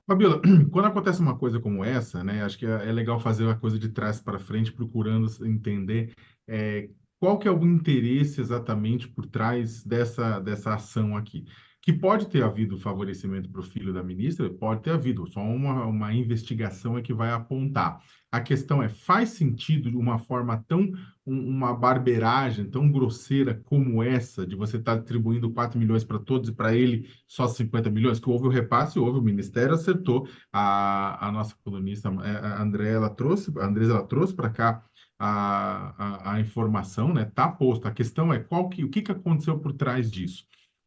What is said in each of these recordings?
Fabiola, quando acontece uma coisa como essa, né, acho que é legal fazer a coisa de trás para frente, procurando entender é, qual que é o interesse exatamente por trás dessa ação aqui. Que pode ter havido favorecimento para o filho da ministra, pode ter havido, só uma investigação é que vai apontar. A questão é, faz sentido de uma forma uma barbeiragem tão grosseira como essa, de você estar distribuindo 4 milhões para todos e para ele só 50 milhões, que houve o repasse, houve, o Ministério acertou, a nossa colunista, a André, a Andresa, ela trouxe para cá a informação, né? Tá posto. A questão é o que aconteceu por trás disso?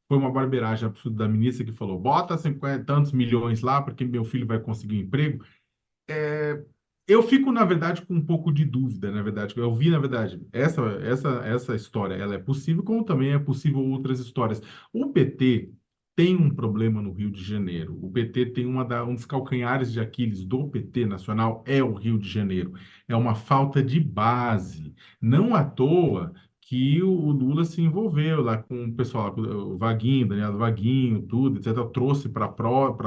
Foi uma barbeiragem absurda da ministra que falou, bota 50 tantos milhões lá, porque meu filho vai conseguir um emprego. Eu fico, na verdade, com um pouco de dúvida, na verdade. Eu vi, na verdade, essa história, ela é possível, como também é possível outras histórias. O PT tem um problema no Rio de Janeiro. O PT tem um dos calcanhares de Aquiles do PT nacional é o Rio de Janeiro. É uma falta de base. Não à toa que o Lula se envolveu lá com o pessoal, lá, com o Vaguinho, Daniel Vaguinho, tudo, etc., trouxe para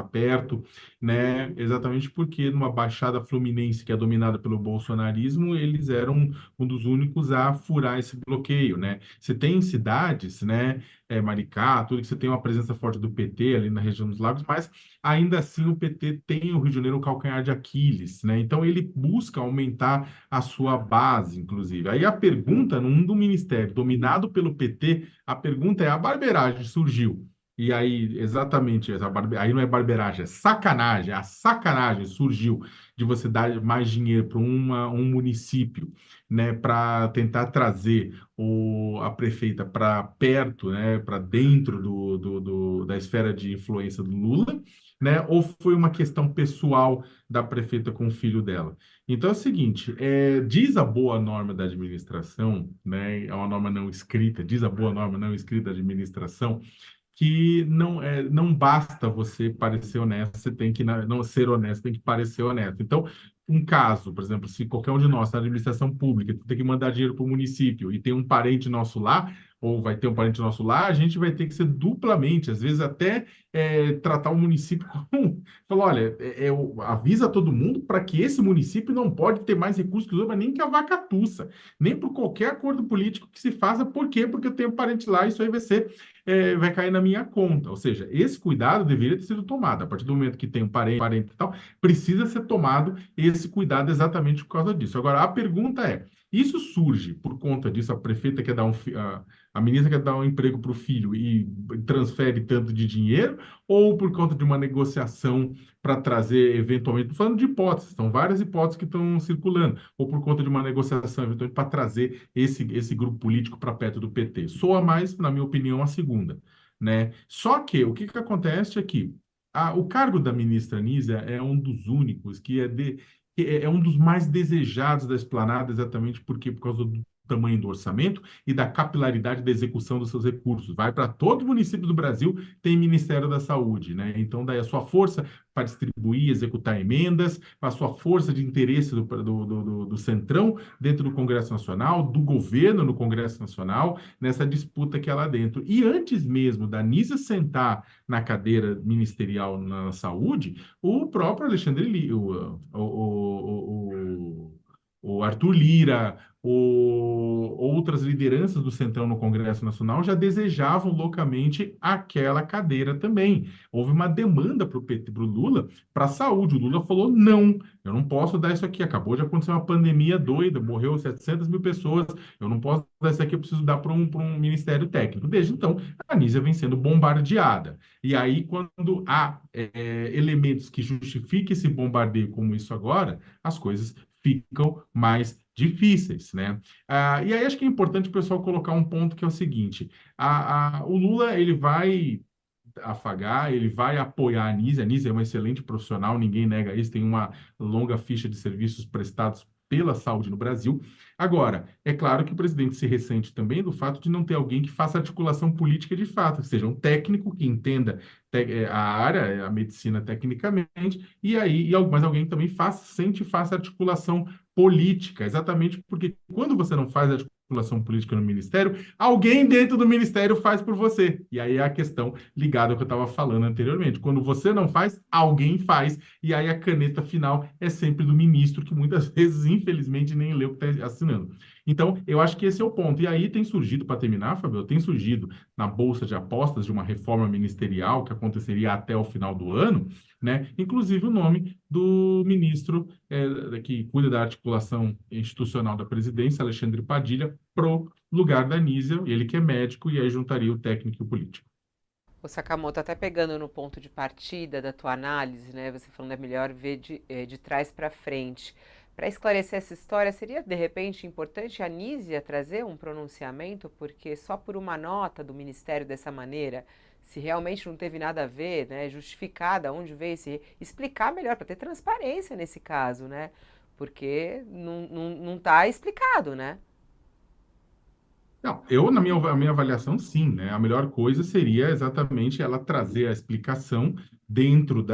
perto, né? Exatamente porque numa Baixada Fluminense que é dominada pelo bolsonarismo, eles eram um dos únicos a furar esse bloqueio, né? Você tem cidades, né? Maricá, tudo que você tem uma presença forte do PT ali na região dos lagos, mas ainda assim o PT tem o Rio de Janeiro o calcanhar de Aquiles, né? Então ele busca aumentar a sua base, inclusive. Aí a pergunta, num do ministério dominado pelo PT, a pergunta é: a barbeiragem surgiu. E aí, exatamente, aí não é barbeiragem, é sacanagem. A sacanagem surgiu de você dar mais dinheiro para um município, né, para tentar trazer a prefeita para perto, né, para dentro da esfera de influência do Lula, né, ou foi uma questão pessoal da prefeita com o filho dela? Então é o seguinte, diz a boa norma da administração, né, é uma norma não escrita, diz a boa norma não escrita da administração, que não basta você parecer honesto, você tem que não ser honesto, tem que parecer honesto. Então, um caso, por exemplo, se qualquer um de nós está na administração pública, tem que mandar dinheiro para o município e tem um parente nosso lá, ou vai ter um parente nosso lá, a gente vai ter que ser duplamente, às vezes até tratar o município como, falar, olha, avisa todo mundo para que esse município não pode ter mais recursos que os outros, mas nem que a vaca tussa, nem por qualquer acordo político que se faça, por quê? Porque eu tenho parente lá, isso aí vai cair na minha conta. Ou seja, esse cuidado deveria ter sido tomado. A partir do momento que tem um parente e tal, precisa ser tomado esse cuidado exatamente por causa disso. Agora, a pergunta é: isso surge por conta disso? A prefeita quer dar a ministra quer dar um emprego para o filho e transfere tanto de dinheiro, ou por conta de uma negociação para trazer, eventualmente, tô falando de hipóteses, são várias hipóteses que estão circulando, ou por conta de uma negociação, eventualmente, para trazer esse grupo político para perto do PT. Soa mais, na minha opinião, a segunda, né? Só que o que acontece aqui? O cargo da ministra Nízia é um dos únicos que é um dos mais desejados da esplanada, exatamente porque por causa do tamanho do orçamento e da capilaridade da execução dos seus recursos. Vai para todo município do Brasil, tem Ministério da Saúde, né? Então, daí a sua força para distribuir, executar emendas, a sua força de interesse do Centrão dentro do Congresso Nacional, do governo no Congresso Nacional, nessa disputa que é lá dentro. E antes mesmo da Anísia sentar na cadeira ministerial na saúde, o próprio Alexandre Lira, o Arthur Lira, outras lideranças do Centrão no Congresso Nacional já desejavam loucamente aquela cadeira também. Houve uma demanda para o PT, para o Lula, para a saúde. O Lula falou: não, eu não posso dar isso aqui. Acabou de acontecer uma pandemia doida, morreu 700 mil pessoas. Eu não posso dar isso aqui, eu preciso dar para um ministério técnico. Desde então, a Anísia vem sendo bombardeada. E aí, quando há elementos que justifiquem esse bombardeio como isso agora, as coisas ficam mais difíceis, né? E aí acho que é importante o pessoal colocar um ponto que é o seguinte: o Lula ele vai afagar, ele vai apoiar a Anísia. A Anísia é uma excelente profissional, ninguém nega isso, tem uma longa ficha de serviços prestados pela saúde no Brasil. Agora, é claro que o presidente se ressente também do fato de não ter alguém que faça articulação política de fato, que seja um técnico que entenda a área, a medicina tecnicamente, mas alguém que também faça articulação política, exatamente porque quando você não faz articulação política no ministério, alguém dentro do ministério faz por você. E aí é a questão ligada ao que eu estava falando anteriormente. Quando você não faz, alguém faz, e aí a caneta final é sempre do ministro, que muitas vezes, infelizmente, nem lê o que está assinando. Então, eu acho que esse é o ponto. E aí tem surgido, para terminar, Fabio, tem surgido na Bolsa de Apostas de uma reforma ministerial que aconteceria até o final do ano, né? Inclusive o nome do ministro que cuida da articulação institucional da presidência, Alexandre Padilha, pro lugar da Anísia, ele que é médico, e aí juntaria o técnico e o político. O Sakamoto, até pegando no ponto de partida da tua análise, né? Você falando é melhor ver de trás para frente. Para esclarecer essa história, seria de repente importante a Anísia trazer um pronunciamento, porque só por uma nota do Ministério dessa maneira, se realmente não teve nada a ver, né? Justificada onde veio, se explicar melhor, para ter transparência nesse caso, né? Porque não está explicado, né? Não, eu, na minha avaliação, sim, né? A melhor coisa seria exatamente ela trazer a explicação dentro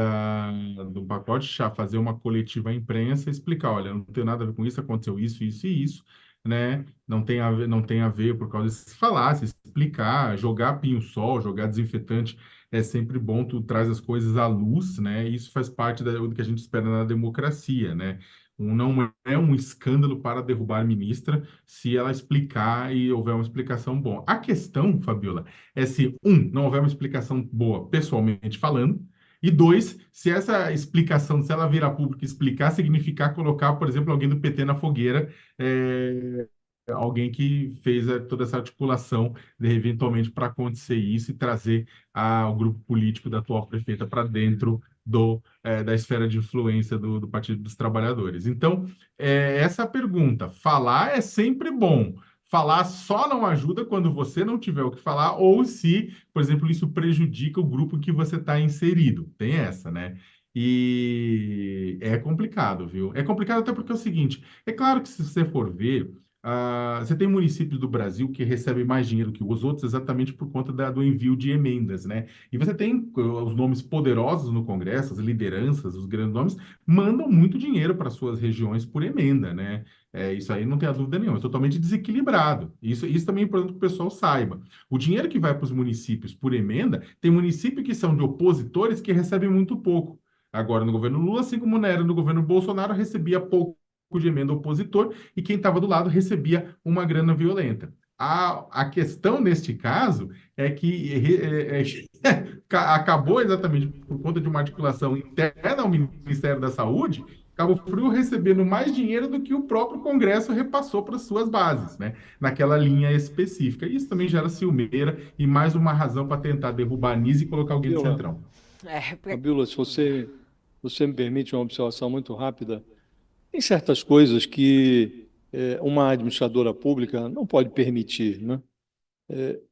do pacote, já fazer uma coletiva à imprensa, e explicar, olha, não tem nada a ver com isso, aconteceu isso, isso e isso, né? Não tem a ver por causa de se falar, se explicar, jogar pinho-sol, jogar desinfetante é sempre bom, tu traz as coisas à luz, né? E isso faz parte do que a gente espera na democracia, né? Não é um escândalo para derrubar a ministra se ela explicar e houver uma explicação boa. A questão, Fabiola, é se, não houver uma explicação boa pessoalmente falando, e dois, se essa explicação, se ela vir a público explicar, significar colocar, por exemplo, alguém do PT na fogueira, alguém que fez toda essa articulação, eventualmente, para acontecer isso e trazer o grupo político da atual prefeita para dentro da esfera de influência do Partido dos Trabalhadores. Então, essa é a pergunta. Falar é sempre bom. Falar só não ajuda quando você não tiver o que falar, ou se, por exemplo, isso prejudica o grupo em que você está inserido. Tem essa, né? E é complicado, viu? É complicado até porque é o seguinte: é claro que se você for ver, você tem municípios do Brasil que recebem mais dinheiro que os outros exatamente por conta do envio de emendas, né? E você tem os nomes poderosos no Congresso, as lideranças, os grandes nomes, mandam muito dinheiro para suas regiões por emenda, né? Isso aí não tem a dúvida nenhuma, é totalmente desequilibrado. Isso também é importante que o pessoal saiba. O dinheiro que vai para os municípios por emenda, tem municípios que são de opositores que recebem muito pouco. Agora, no governo Lula, assim como era no governo Bolsonaro, recebia pouco de emenda opositor e quem estava do lado recebia uma grana violenta. A questão neste caso é que acabou exatamente por conta de uma articulação interna ao Ministério da Saúde, Cabo Frio recebendo mais dinheiro do que o próprio Congresso repassou para suas bases, né? Naquela linha específica. Isso também gera ciumeira e mais uma razão para tentar derrubar a Anísio e colocar alguém do Fabiola, Centrão. É, Fabiola, se você me permite uma observação muito rápida, tem certas coisas que uma administradora pública não pode permitir, né?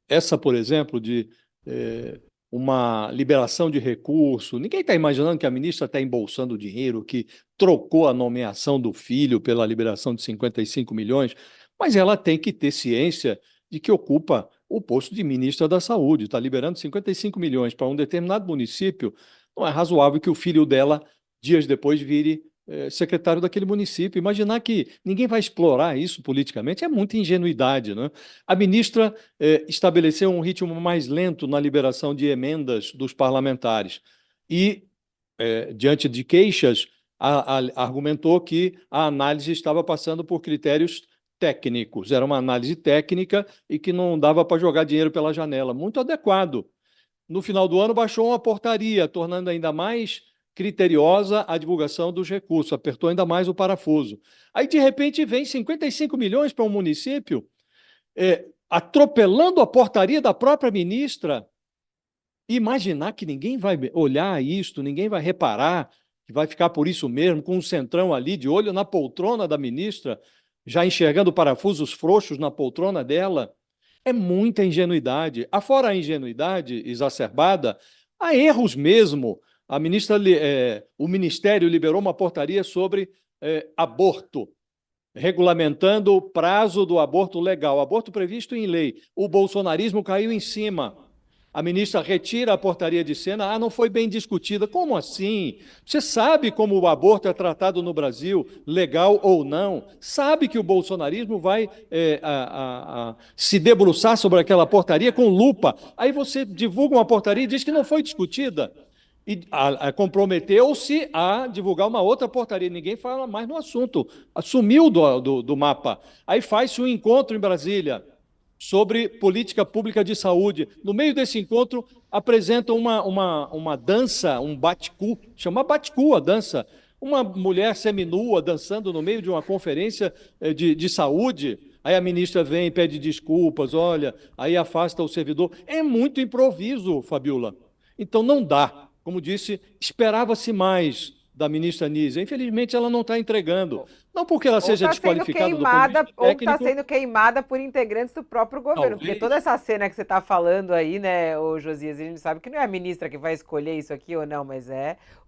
Essa, por exemplo, de uma liberação de recurso. Ninguém está imaginando que a ministra está embolsando dinheiro, que trocou a nomeação do filho pela liberação de 55 milhões, mas ela tem que ter ciência de que ocupa o posto de ministra da Saúde. Está liberando 55 milhões para um determinado município. Não é razoável que o filho dela, dias depois, vire secretário daquele município. Imaginar que ninguém vai explorar isso politicamente é muita ingenuidade, né? A ministra estabeleceu um ritmo mais lento na liberação de emendas dos parlamentares e, diante de queixas, argumentou que a análise estava passando por critérios técnicos. Era uma análise técnica e que não dava para jogar dinheiro pela janela. Muito adequado. No final do ano, baixou uma portaria, tornando ainda mais criteriosa a divulgação dos recursos, apertou ainda mais o parafuso. Aí, de repente, vem 55 milhões para um município, atropelando a portaria da própria ministra. Imaginar que ninguém vai olhar isto, ninguém vai reparar, que vai ficar por isso mesmo, com um centrão ali de olho na poltrona da ministra, já enxergando parafusos frouxos na poltrona dela. É muita ingenuidade. Afora a ingenuidade exacerbada, há erros mesmo. O Ministério liberou uma portaria sobre aborto, regulamentando o prazo do aborto legal, aborto previsto em lei. O bolsonarismo caiu em cima. A ministra retira a portaria de cena, não foi bem discutida. Como assim? Você sabe como o aborto é tratado no Brasil, legal ou não? Sabe que o bolsonarismo vai se debruçar sobre aquela portaria com lupa. Aí você divulga uma portaria e diz que não foi discutida. E comprometeu-se a divulgar uma outra portaria. Ninguém fala mais no assunto. Sumiu do mapa. Aí faz-se um encontro em Brasília sobre política pública de saúde. No meio desse encontro, apresentam uma dança, um bate-cu, chama bate-cu a dança. Uma mulher seminua dançando no meio de uma conferência de saúde. Aí a ministra vem e pede desculpas, olha, aí afasta o servidor. É muito improviso, Fabiola. Então não dá. Como disse, esperava-se mais da ministra Anísia. Infelizmente, ela não está entregando. Não porque ela seja desqualificada do ponto de vista ou está técnico. sendo queimada por integrantes do próprio governo. Porque toda essa cena que você está falando aí, né, ô Josias, a gente sabe que não é a ministra que vai escolher isso aqui ou não, mas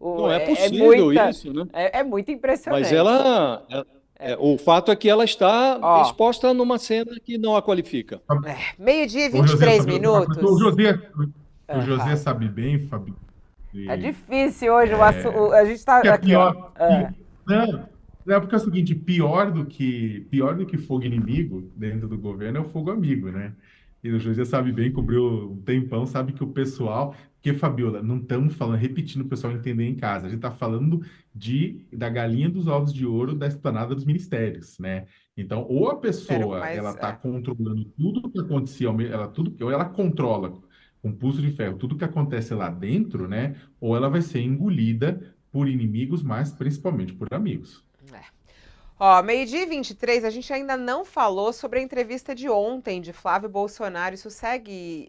Não é possível isso, né? É muito impressionante. Mas o fato é que ela está exposta numa cena que não a qualifica. Meio-dia e 23 minutos. O Josias sabe bem, Fabi. Tá difícil hoje, a gente está aqui, pior, não, porque é o seguinte, pior do que fogo inimigo dentro do governo é o fogo amigo, né? E o José sabe bem, cobriu um tempão, sabe que o pessoal... Porque, Fabiola, não estamos falando, repetindo o pessoal entender em casa, a gente está falando da galinha dos ovos de ouro da esplanada dos ministérios, né? Então, ou a pessoa ela está controlando tudo o que acontecia, ou ela controla com pulso de ferro tudo que acontece lá dentro, né? Ou ela vai ser engolida por inimigos, mas principalmente por amigos. Meio-dia e 23, a gente ainda não falou sobre a entrevista de ontem de Flávio Bolsonaro. Isso segue